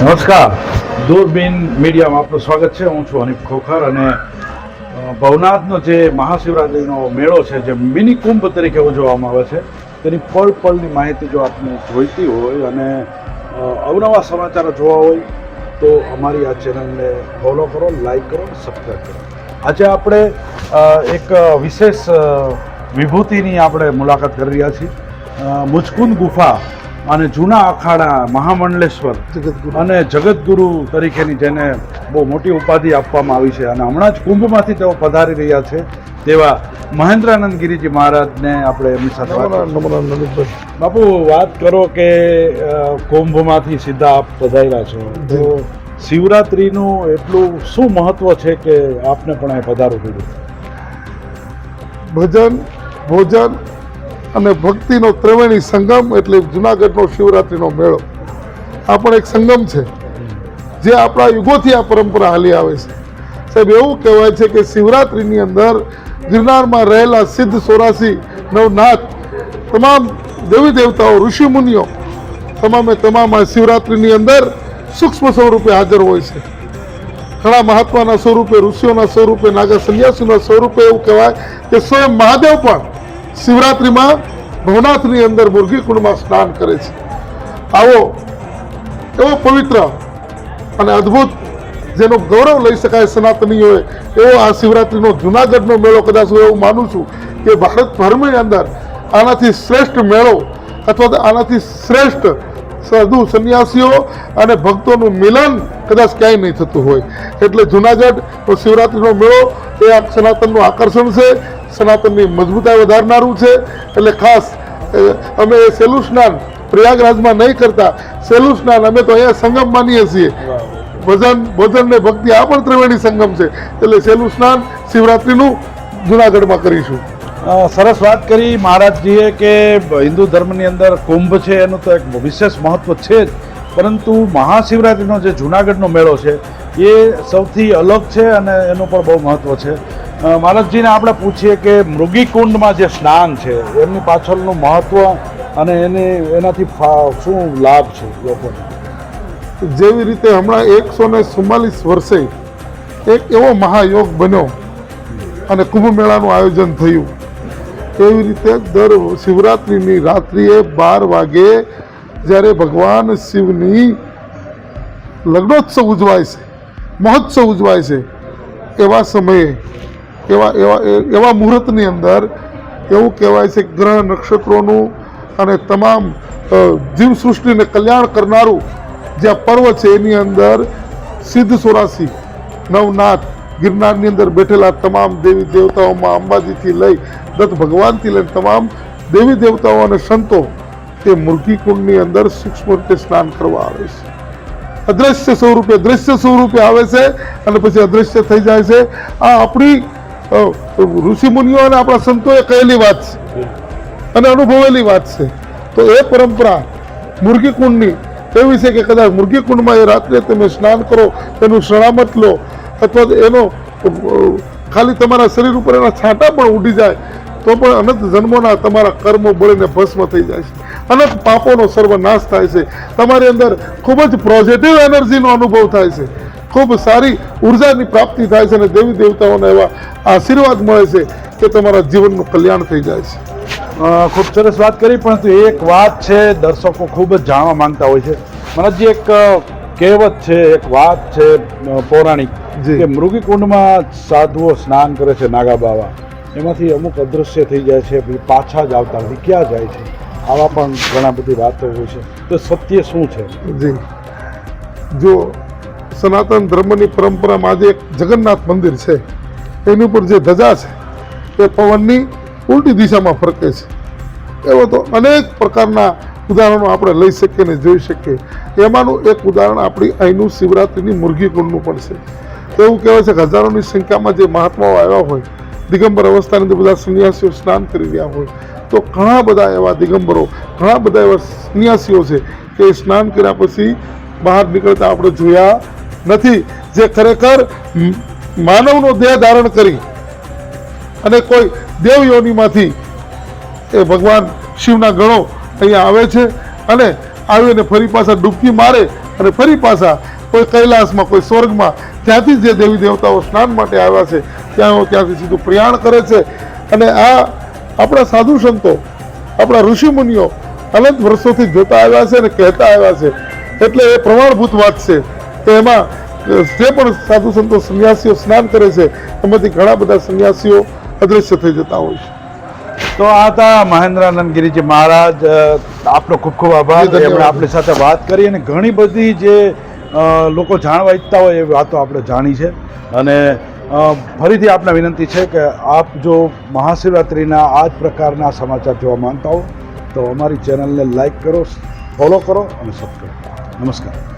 નમસ્કાર, દૂરબીન મીડિયામાં આપનું સ્વાગત છે. હું છું અનિપ ખોખર અને ભવનાથનો જે મહાશિવરાત્રિનો મેળો છે, જે મિની કુંભ તરીકે ઉજવવામાં આવે છે, તેની પળ પળની માહિતી જો આપને જોઈતી હોય અને અવનવા સમાચારો જોવા હોય તો અમારી આ ચેનલને ફોલો કરો, લાઈક કરો, સબસ્ક્રાઈબ કરો. આજે આપણે એક વિશેષ વિભૂતિની આપણે મુલાકાત કરી રહ્યા છીએ. મુચકુંદ ગુફા અને જૂના અખાડા મહામંડલેશ્વર અને જગતગુરુ તરીકેની જેને બહુ મોટી ઉપાધિ આપવામાં આવી છે અને હમણાં જ કુંભમાંથી તેઓ પધારી રહ્યા છે તેવા મહેન્દ્રાનંદ ગિરિજી મહારાજને આપણે એમની સાથે બાપુ વાત કરો કે કુંભમાંથી સીધા આપ પધાર્યા છો, તો શિવરાત્રિનું એટલું શું મહત્વ છે કે આપને પણ અહીં પધારવું પડ્યું? ભજન, ભોજન અને ભક્તિનો ત્રિવેણી સંગમ એટલે જુનાગઢનો શિવરાત્રિનો મેળો આ પણ એક સંગમ છે જે આપણા યુગોથી આ પરંપરા હાલી આવે છે. સાહેબ, એવું કહેવાય છે કે શિવરાત્રિની અંદર ગિરનારમાં રહેલા સિદ્ધ 84 નવનાથ તમામ દેવી દેવતાઓ, ઋષિ મુનિઓ તમામ આ શિવરાત્રિની અંદર સૂક્ષ્મ સ્વરૂપે હાજર હોય છે. ઘણા મહાત્માના સ્વરૂપે, ઋષિઓના સ્વરૂપે, નાગા સંન્યાસીના સ્વરૂપે એવું કહેવાય કે સ્વયં મહાદેવ પણ શિવરાત્રિમાં ભવનાથની અંદર મુરગીકુંડમાં સ્નાન કરે છે. આવો એવો પવિત્ર અને અદ્ભુત જેનો ગૌરવ લઈ શકાય સનાતનીઓએ એવો આ શિવરાત્રિનો જુનાગઢનો મેળો, કદાચ હું એવું માનું છું કે ભારતભરની અંદર આનાથી શ્રેષ્ઠ મેળો અથવા તો આનાથી શ્રેષ્ઠ સાધુ સંન્યાસીઓ અને ભક્તોનું મિલન કદાચ ક્યાંય નહીં થતું હોય. એટલે જુનાગઢનો શિવરાત્રિનો મેળો એ આ સનાતનનું આકર્ષણ છે, સનાતનની મજબૂતાઈ વધારનારું છે. એટલે ખાસ અમે સહેલું સ્નાન પ્રયાગરાજમાં નહીં કરતા, સહેલું સ્નાન અમે તો અહીંયા સંગમ માનીએ છીએ. ભજન ને ભક્તિ આ પણ ત્રિવેણી સંગમ છે. એટલે સહેલું સ્નાન શિવરાત્રિનું જુનાગઢમાં કરીશું. સરસ વાત કરી મહારાજજીએ કે હિન્દુ ધર્મની અંદર કુંભ છે એનું તો એક વિશેષ મહત્વ છે જ, પરંતુ મહાશિવરાત્રિનો જે જુનાગઢનો મેળો છે એ સૌથી અલગ છે અને એનું પણ બહુ મહત્વ છે. મહારાજજીને આપણે પૂછીએ કે મૃગીકુંડમાં જે સ્નાન છે એમની પાછળનું મહત્વ અને એનાથી શું લાભ છે લોકોને? જેવી રીતે હમણાં 144 વર્ષે એક એવો મહાયોગ બન્યો અને કુંભ મેળાનું આયોજન થયું, એવી રીતે દર શિવરાત્રિની રાત્રિએ 12 વાગે જ્યારે ભગવાન શિવની લગ્નોત્સવ ઉજવાય છે, મહોત્સવ ઉજવાય છે, એવા સમયે એવા મુહૂર્તની અંદર એવું કહેવાય છે ગ્રહ નક્ષત્રોનું અને તમામ જીવસૃષ્ટિને કલ્યાણ કરનારું જે પર્વ છે એની અંદર સિદ્ધ 84 નવનાથ ગિરનારની અંદર બેઠેલા તમામ દેવી દેવતાઓમાં અંબાજીથી લઈ દત્ત ભગવાનથી લઈને તમામ દેવી દેવતાઓ અને સંતો તે મુરગીકુંડની અંદર સૂક્ષ્મ રીતે સ્નાન કરવા આવે છે. અદ્રશ્ય સ્વરૂપે, દ્રશ્ય સ્વરૂપે આવે છે અને પછી અદ્રશ્ય થઈ જાય છે. આ આપણી ઋષિ મુનિઓ અને આપણા સંતોએ કહેલી વાત છે અને અનુભવેલી વાત છે. તો એ પરંપરા મુરગીકુંડની એવી છે કે કદાચ મુરગીકુંડમાં એ રાત્રે તમે સ્નાન કરો, એનું સલામત લો અથવા એનો ખાલી તમારા શરીર ઉપર એના છાંટા પણ ઉડી જાય તો પણ અનંત જન્મોના તમારા કર્મો બળીને ભસ્મ થઈ જાય છે, અનંત પાપોનો સર્વનાશ થાય છે. તમારી અંદર ખૂબ જ પોઝિટિવ એનર્જીનો અનુભવ થાય છે, ખૂબ સારી ઉર્જાની પ્રાપ્તિ થાય છે અને દેવી દેવતાઓને એવા આશીર્વાદ મળે છે કે તમારા જીવનનું કલ્યાણ થઈ જાય છે. ખૂબ સરસ વાત કરી, પરંતુ એક વાત છે દર્શકો ખૂબ જ જાણવા માંગતા હોય છે. મહારાજજી, એક કહેવત છે, એક વાત છે પૌરાણિક કે મૃગીકુંડમાં સાધુઓ સ્નાન કરે છે, નાગા બાવા, એમાંથી અમુક અદૃશ્ય થઈ જાય છે, પાછા જ આવતા નથી, ક્યાં જાય છે? આવા પણ ઘણા બધી વાતો હોય છે, તો સત્ય શું છે? જી, જો સનાતન ધર્મની પરંપરામાં આજે એક જગન્નાથ મંદિર છે, એની ઉપર જે ધજા છે એ પવનની ઉલટી દિશામાં ફરકે છે. એવો તો અનેક પ્રકારના ઉદાહરણો આપણે લઈ શકીએ ને જોઈ શકીએ. એમાંનું એક ઉદાહરણ આપણી અહીંનું શિવરાત્રિની મુરગીકુંડનું પણ છે. એવું કહેવાય છે કે હજારોની સંખ્યામાં જે મહાત્માઓ આવ્યા હોય, દિગંબર અવસ્થાની અંદર બધા સંન્યાસીઓ સ્નાન કરી રહ્યા હોય, તો ઘણા બધા એવા દિગંબરો, ઘણા બધા એવા સંન્યાસીઓ છે કે સ્નાન કર્યા પછી બહાર નીકળતા આપણે જોયા નથી, જે ખરેખર માનવનો દેહ ધારણ કરી અને કોઈ દેવ યોનિમાંથી એ ભગવાન શિવના ગણો અહીંયા આવે છે અને આવીને ફરી પાછા ડૂબકી મારે અને ફરી પાછા કોઈ કૈલાસમાં કોઈ સ્વર્ગમાં ત્યાંથી જે દેવી દેવતાઓ સ્નાન માટે આવ્યા છે ત્યાંથી સીધું પ્રયાણ કરે છે. અને આ આપણા સાધુ સંતો આપણા ઋષિમુનિઓ અનંત વર્ષોથી જોતા આવ્યા છે અને કહેતા આવ્યા છે, એટલે એ પ્રમાણભૂત વાત છે કે એમાં જે પણ સાધુ સંતો સંન્યાસીઓ સ્નાન કરે છે એમાંથી ઘણા બધા સંન્યાસીઓ અદૃશ્ય થઈ જતા હોય છે. તો આ હતા મહેન્દ્રાનંદ ગિરીજી મહારાજ. આપનો ખૂબ ખૂબ આભાર. ધન્યવાદ. એમણે આપણી સાથે વાત કરી અને ઘણી બધી જે લોકો જાણવા ઈચ્છતા હોય એ વાતો આપણે જાણી છે. અને ફરીથી આપને વિનંતી છે કે આપ જો મહાશિવરાત્રિના આ જ પ્રકારના સમાચાર જોવા માંગતા હો તો અમારી ચેનલને લાઈક કરો, ફોલો કરો અને સબસ્ક્રાઈબ કરો. નમસ્કાર.